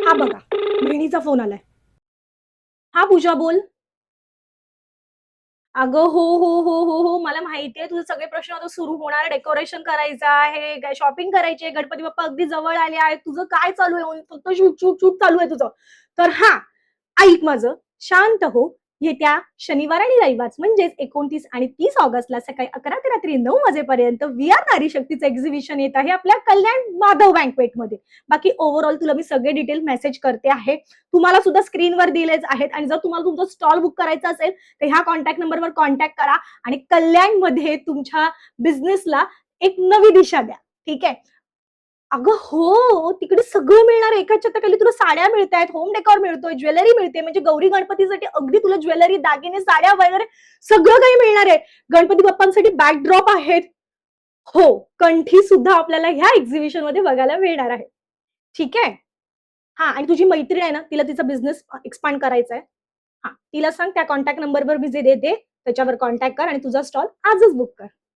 हा बघा, बहिणीचा फोन आलाय. हा पूजा बोल. अगं हो, मला माहितीये तुझे सगळे प्रश्न आता सुरू होणार. डेकोरेशन करायचं आहे, शॉपिंग करायची आहे, गणपती बाप्पा अगदी जवळ आले आहेत. तुझं काय चालू आहे? फक्त शूट शूट शूट चालू आहे तुझं. तर हा, ऐक माझं, शांत हो. येत्या शनिवार आणि रविवार म्हणजेच 29 आणि 30 ऑगस्टला सकाळी 11 ते रात्री 9 वाजेपर्यंत वी आर नारी शक्तीचं एक्झिबिशन येत आहे आपल्या कल्याण माधव बँकवेटमध्ये. बाकी ओव्हरऑल तुला मी सगळे डिटेल मेसेज करते आहे. तुम्हाला सुद्धा स्क्रीनवर दिलेच आहेत. आणि जर तुम्हाला तुमचा स्टॉल बुक करायचा असेल तर ह्या कॉन्टॅक्ट नंबरवर कॉन्टॅक्ट करा आणि कल्याणमध्ये तुमच्या बिझनेसला एक नवी दिशा द्या. ठीक आहे. अगं हो, तिकडे सगळं मिळणार आहे. एकाच छताखाली तुला साड्या मिळतायत, होम डेकोर मिळतोय, ज्वेलरी मिळते. म्हणजे गौरी गणपतीसाठी अगदी तुला ज्वेलरी, दागिने, साड्या वगैरे सगळं काही मिळणार आहे. गणपती बाप्पांसाठी बॅकड्रॉप आहेत. हो, कंठी सुद्धा आपल्याला ह्या एक्झिबिशन मध्ये बघायला मिळणार आहे. ठीक आहे. हा, आणि तुझी मैत्रीण आहे ना, तिला तिचा बिझनेस एक्सपांड करायचा आहे. हा, तिला सांग त्या कॉन्टॅक्ट नंबरवर मी जे देते त्याच्यावर कॉन्टॅक्ट कर आणि तुझा स्टॉल आजच बुक कर.